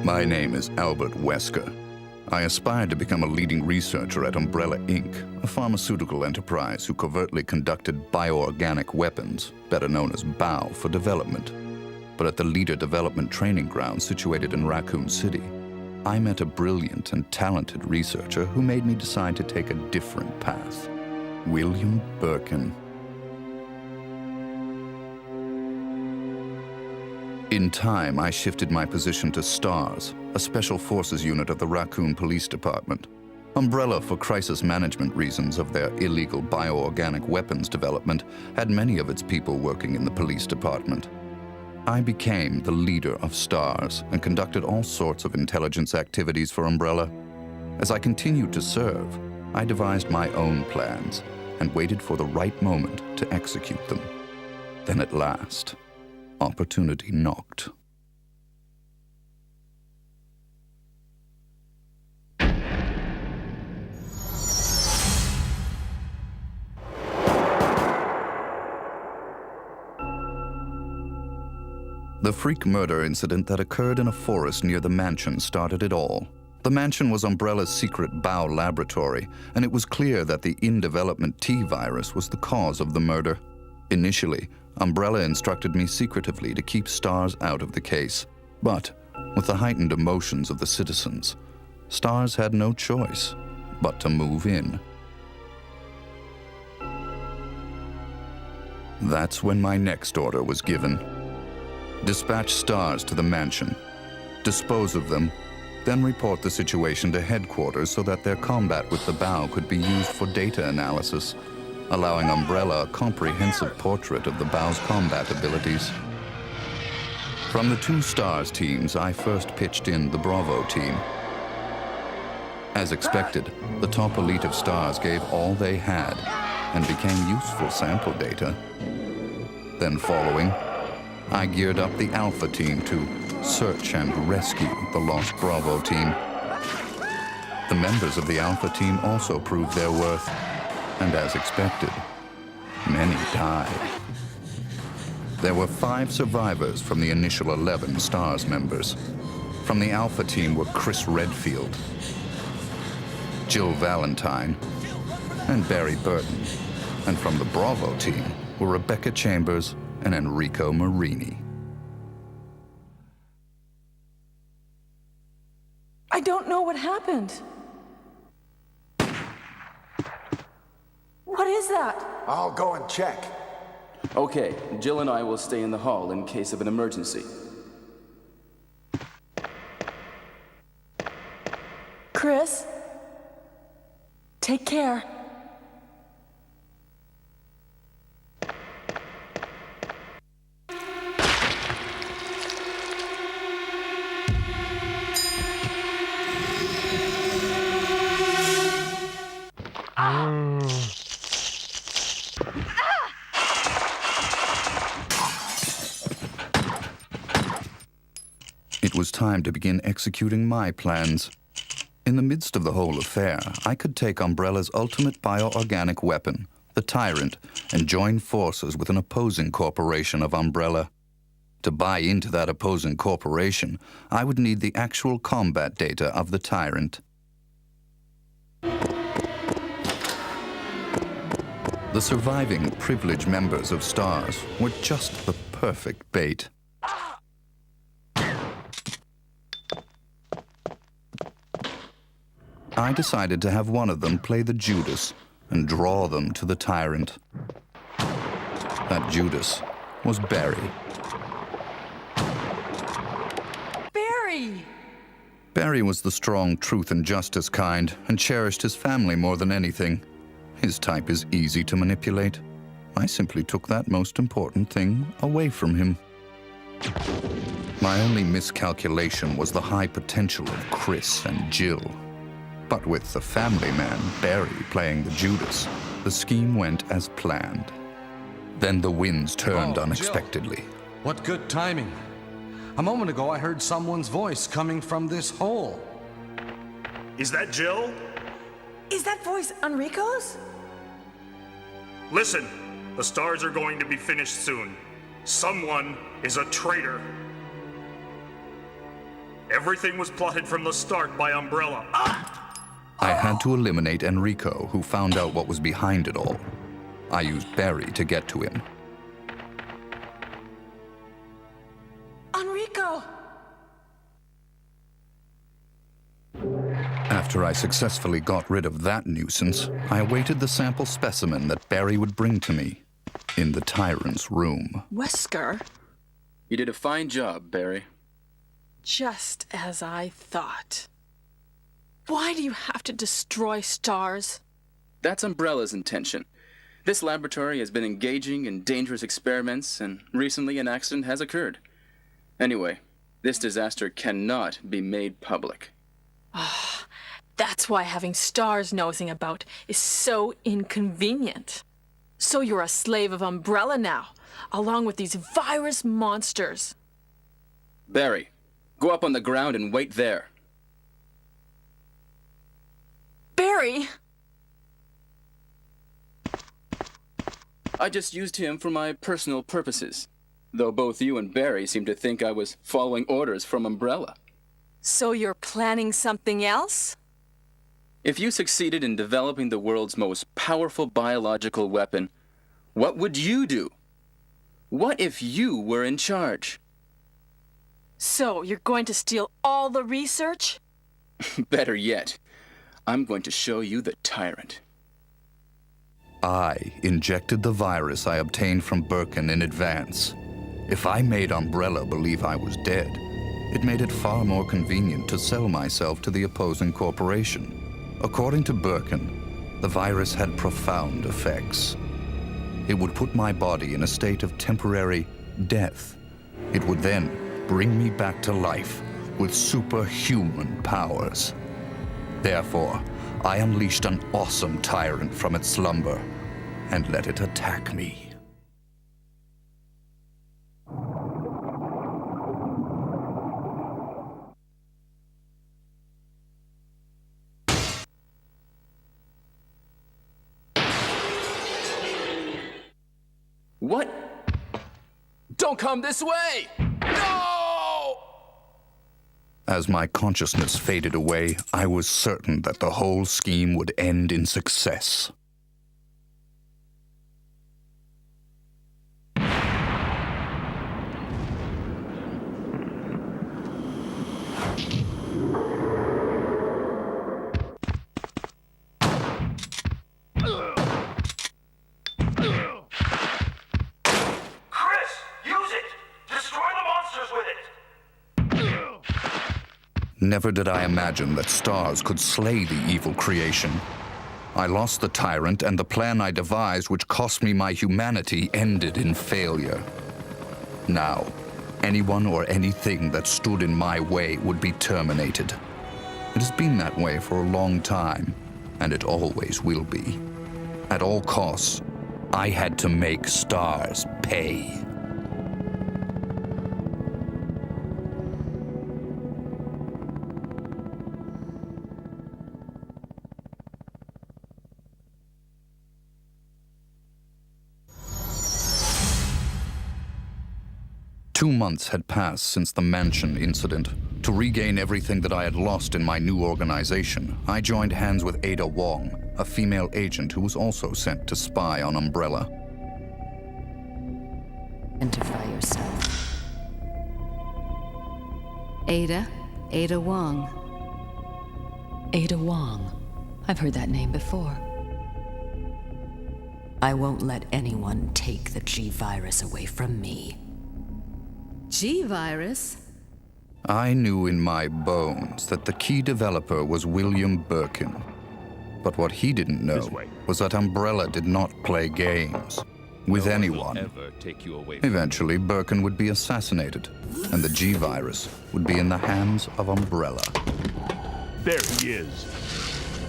My name is Albert Wesker. I aspired to become a leading researcher at Umbrella Inc., a pharmaceutical enterprise who covertly conducted bioorganic weapons, better known as BOW, for development. But at the Leader Development Training Ground situated in Raccoon City, I met a brilliant and talented researcher who made me decide to take a different path. William Birkin. In time, I shifted my position to STARS, a special forces unit of the Raccoon Police Department. Umbrella, for crisis management reasons of their illegal bioorganic weapons development, had many of its people working in the police department. I became the leader of STARS and conducted all sorts of intelligence activities for Umbrella. As I continued to serve, I devised my own plans and waited for the right moment to execute them. Then at last, opportunity knocked. The freak murder incident that occurred in a forest near the mansion started it all. The mansion was Umbrella's secret BOW laboratory, and it was clear that the in-development T virus was the cause of the murder. Initially, Umbrella instructed me secretively to keep STARS out of the case. But, with the heightened emotions of the citizens, STARS had no choice but to move in. That's when my next order was given. Dispatch STARS to the mansion, dispose of them, then report the situation to headquarters so that their combat with the BOW could be used for data analysis, allowing Umbrella a comprehensive portrait of the BOW's combat abilities. From the two STARS teams, I first pitched in the Bravo team. As expected, the top elite of STARS gave all they had and became useful sample data. Then following, I geared up the Alpha team to search and rescue the lost Bravo team. The members of the Alpha team also proved their worth, and as expected, many died. There were 5 survivors from the initial 11 STARS members. From the Alpha team were Chris Redfield, Jill Valentine, and Barry Burton. And from the Bravo team were Rebecca Chambers and Enrico Marini. I don't know what happened. What is that? I'll go and check. Okay, Jill and I will stay in the hall in case of an emergency. Chris, take care. It was time to begin executing my plans. In the midst of the whole affair, I could take Umbrella's ultimate bioorganic weapon, the Tyrant, and join forces with an opposing corporation of Umbrella. To buy into that opposing corporation, I would need the actual combat data of the Tyrant. The surviving privileged members of STARS were just the perfect bait. I decided to have one of them play the Judas and draw them to the Tyrant. That Judas was Barry. Barry! Barry was the strong truth and justice kind and cherished his family more than anything. His type is easy to manipulate. I simply took that most important thing away from him. My only miscalculation was the high potential of Chris and Jill. But with the family man, Barry, playing the Judas, the scheme went as planned. Then the winds turned unexpectedly. Jill. What good timing. A moment ago, I heard someone's voice coming from this hole. Is that Jill? Is that voice Enrico's? Listen, the STARS are going to be finished soon. Someone is a traitor. Everything was plotted from the start by Umbrella. I had to eliminate Enrico, who found out what was behind it all. I used Barry to get to him. Enrico! After I successfully got rid of that nuisance, I awaited the sample specimen that Barry would bring to me in the Tyrant's room. Wesker? You did a fine job, Barry. Just as I thought. Why do you have to destroy stars? That's Umbrella's intention. This laboratory has been engaging in dangerous experiments, and recently an accident has occurred. Anyway, this disaster cannot be made public. That's why having stars nosing about is so inconvenient. So you're a slave of Umbrella now, along with these virus monsters. Barry, go up on the ground and wait there. Barry! I just used him for my personal purposes, though both you and Barry seem to think I was following orders from Umbrella. So you're planning something else? If you succeeded in developing the world's most powerful biological weapon, what would you do? What if you were in charge? So you're going to steal all the research? Better yet, I'm going to show you the Tyrant. I injected the virus I obtained from Birkin in advance. If I made Umbrella believe I was dead, it made it far more convenient to sell myself to the opposing corporation. According to Birkin, the virus had profound effects. It would put my body in a state of temporary death. It would then bring me back to life with superhuman powers. Therefore, I unleashed an awesome tyrant from its slumber and let it attack me. What? Don't come this way! No! As my consciousness faded away, I was certain that the whole scheme would end in success. Never did I imagine that stars could slay the evil creation. I lost the tyrant, and the plan I devised, which cost me my humanity, ended in failure. Now, anyone or anything that stood in my way would be terminated. It has been that way for a long time, and it always will be. At all costs, I had to make stars pay. Two months had passed since the mansion incident. To regain everything that I had lost in my new organization, I joined hands with Ada Wong, a female agent who was also sent to spy on Umbrella. Identify yourself. Ada Wong. Ada Wong. I've heard that name before. I won't let anyone take the G-Virus away from me. G-Virus? I knew in my bones that the key developer was William Birkin. But what he didn't know was that Umbrella did not play games with anyone. Eventually, Birkin would be assassinated, and the G-Virus would be in the hands of Umbrella. There he is.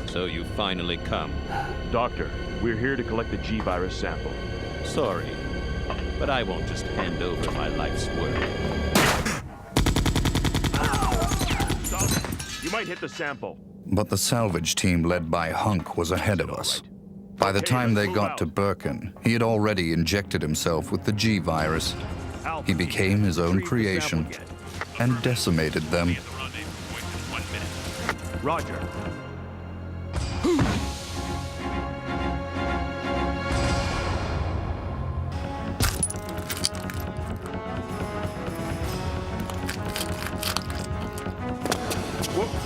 So you finally come. Doctor, we're here to collect the G-Virus sample. Sorry, but I won't just hand over my life's work. Stop. You might hit the sample. But the salvage team led by Hunk was ahead of us. By the time they got to Birkin, he had already injected himself with the G-Virus. He became his own creation and decimated them Roger.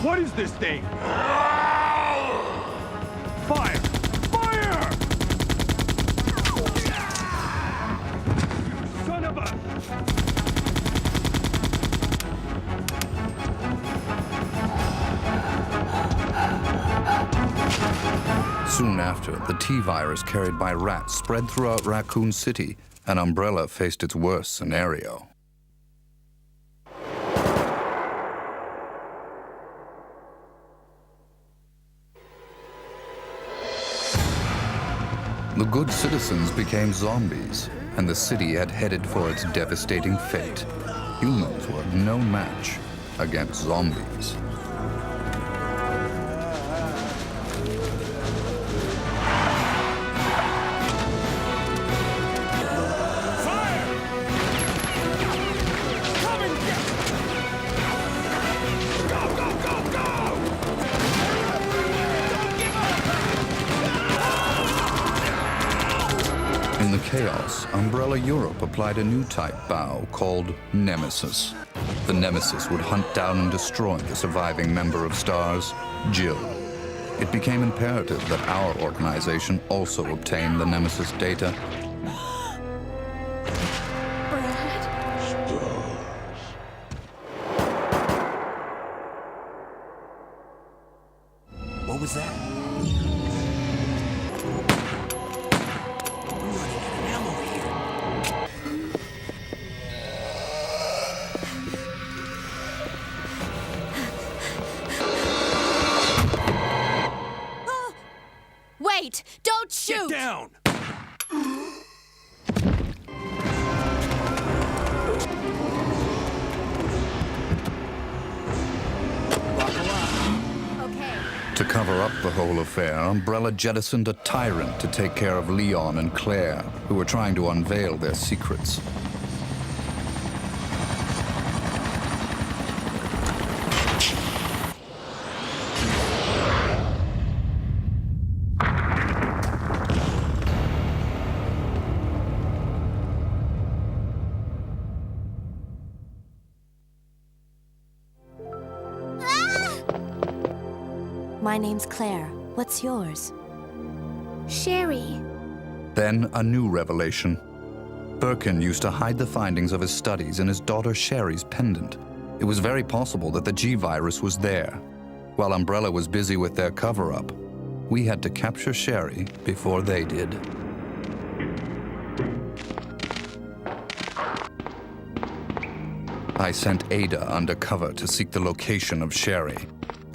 What is this thing? Fire! Fire! Son of a... Soon after, the T-virus carried by rats spread throughout Raccoon City, and Umbrella faced its worst scenario. The good citizens became zombies, and the city had headed for its devastating fate. Humans were no match against zombies. In the chaos, Umbrella Europe applied a new type bow called Nemesis. The Nemesis would hunt down and destroy the surviving member of STARS, Jill. It became imperative that our organization also obtain the Nemesis data. What was that? Wait! Don't shoot! Get down! To cover up the whole affair, Umbrella jettisoned a tyrant to take care of Leon and Claire, who were trying to unveil their secrets. My name's Claire. What's yours? Sherry. Then a new revelation. Birkin used to hide the findings of his studies in his daughter Sherry's pendant. It was very possible that the G-virus was there. While Umbrella was busy with their cover-up, we had to capture Sherry before they did. I sent Ada undercover to seek the location of Sherry.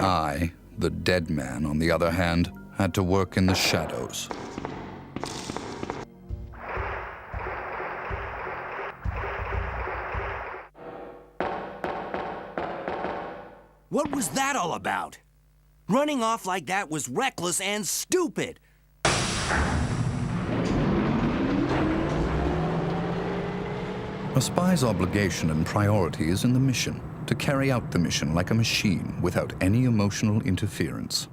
I, the dead man, on the other hand, had to work in the shadows. What was that all about? Running off like that was reckless and stupid. A spy's obligation and priority is in the mission, to carry out the mission like a machine without any emotional interference.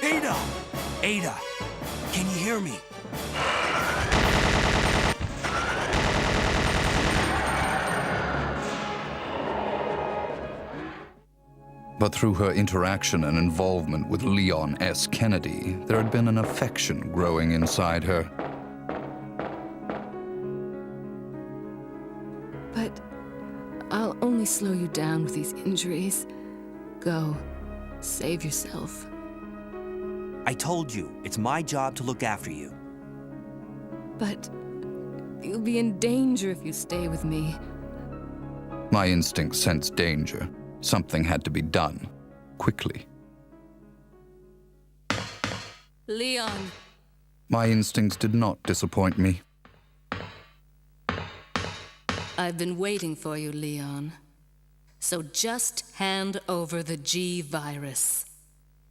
Ada! Ada! Can you hear me? But through her interaction and involvement with Leon S. Kennedy, there had been an affection growing inside her. But I'll only slow you down with these injuries. Go. Save yourself. I told you, it's my job to look after you. But you'll be in danger if you stay with me. My instincts sensed danger. Something had to be done, quickly. Leon. My instincts did not disappoint me. I've been waiting for you, Leon. So just hand over the G-virus.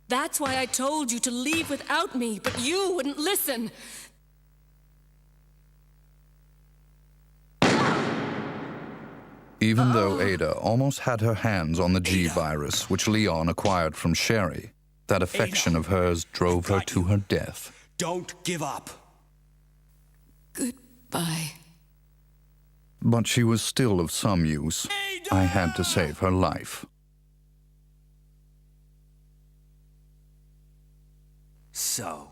That's why I told you to leave without me, but you wouldn't listen. Even though Ada almost had her hands on the G-virus, which Leon acquired from Sherry, that affection of hers drove her to her death. Don't give up. Goodbye. But she was still of some use. I had to save her life. So,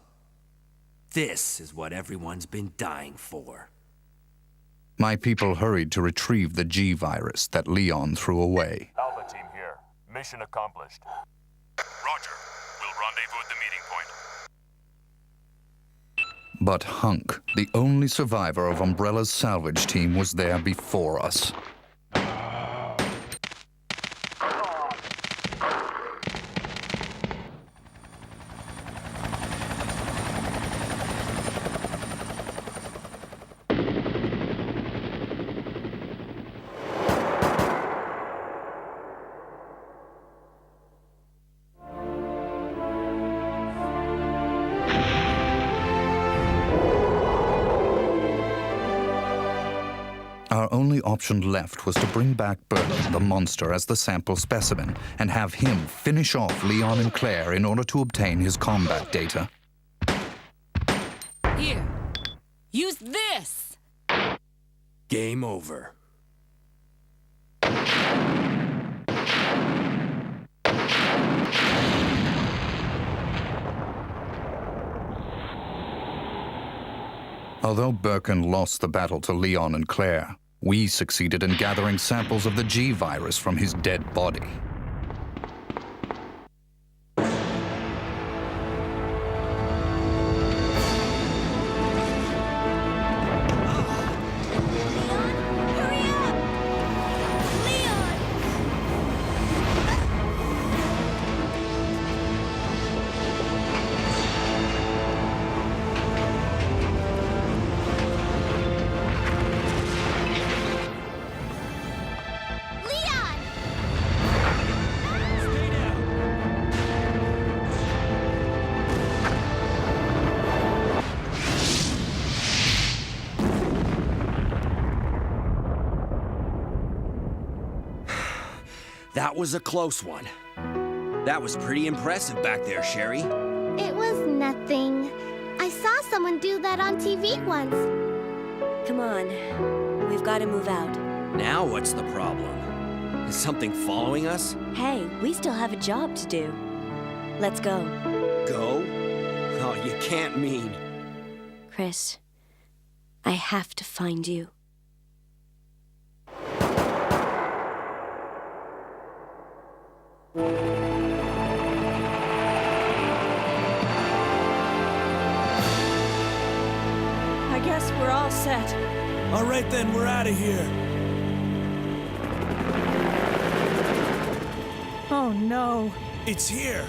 this is what everyone's been dying for. My people hurried to retrieve the G-virus that Leon threw away. Alpha team here. Mission accomplished. Roger. We'll rendezvous at the meeting point. But Hunk, the only survivor of Umbrella's salvage team, was there before us. Our only option left was to bring back Birkin, the monster, as the sample specimen, and have him finish off Leon and Claire in order to obtain his combat data. Here. Use this! Game over. Although Birkin lost the battle to Leon and Claire, we succeeded in gathering samples of the G-virus from his dead body. That was a close one. That was pretty impressive back there, Sherry. It was nothing. I saw someone do that on TV once. Come on. We've got to move out. Now what's the problem? Is something following us? Hey, we still have a job to do. Let's go. Go? Oh, you can't mean... Chris, I have to find you. I guess we're all set. All right then, we're out of here. Oh no. It's here.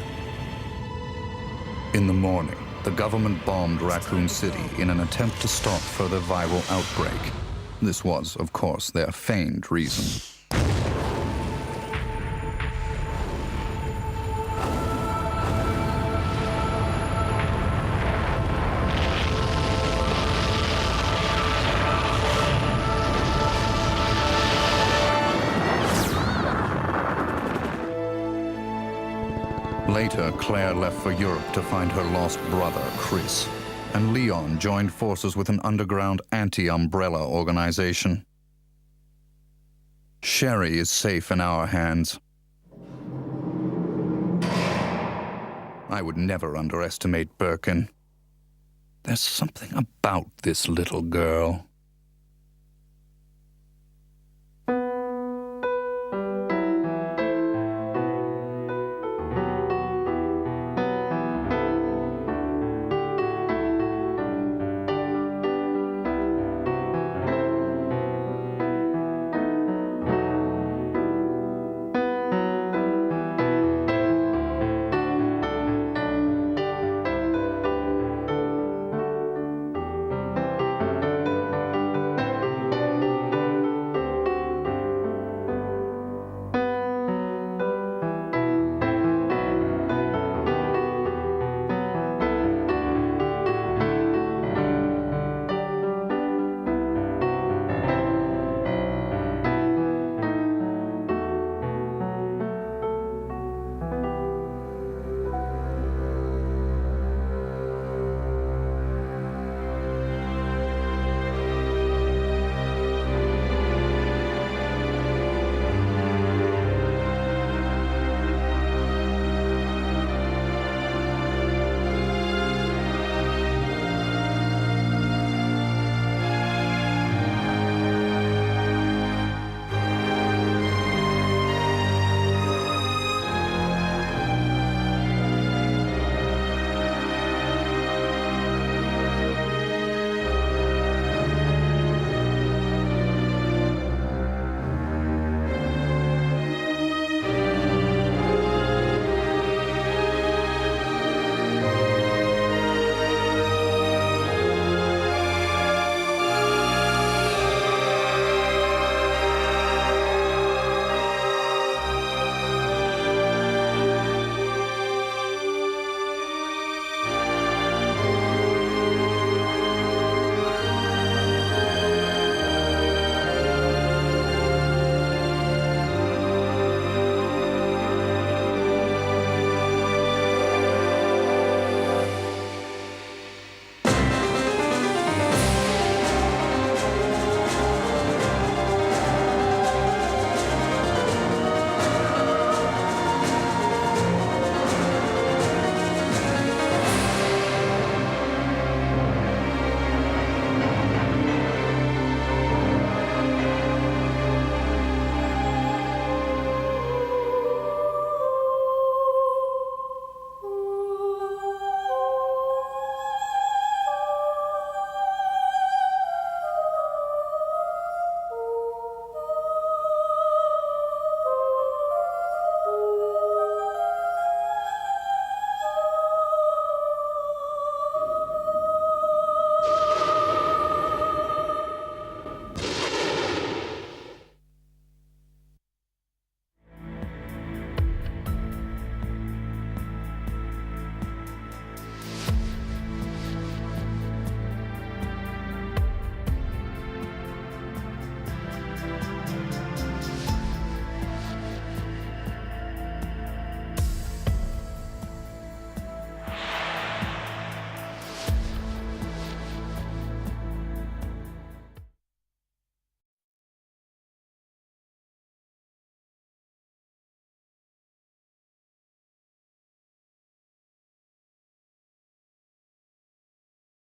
In the morning, the government bombed Raccoon City in an attempt to stop further viral outbreak. This was, of course, their feigned reason. Later, Claire left for Europe to find her lost brother, Chris, and Leon joined forces with an underground anti-Umbrella organization. Sherry is safe in our hands. I would never underestimate Birkin. There's something about this little girl.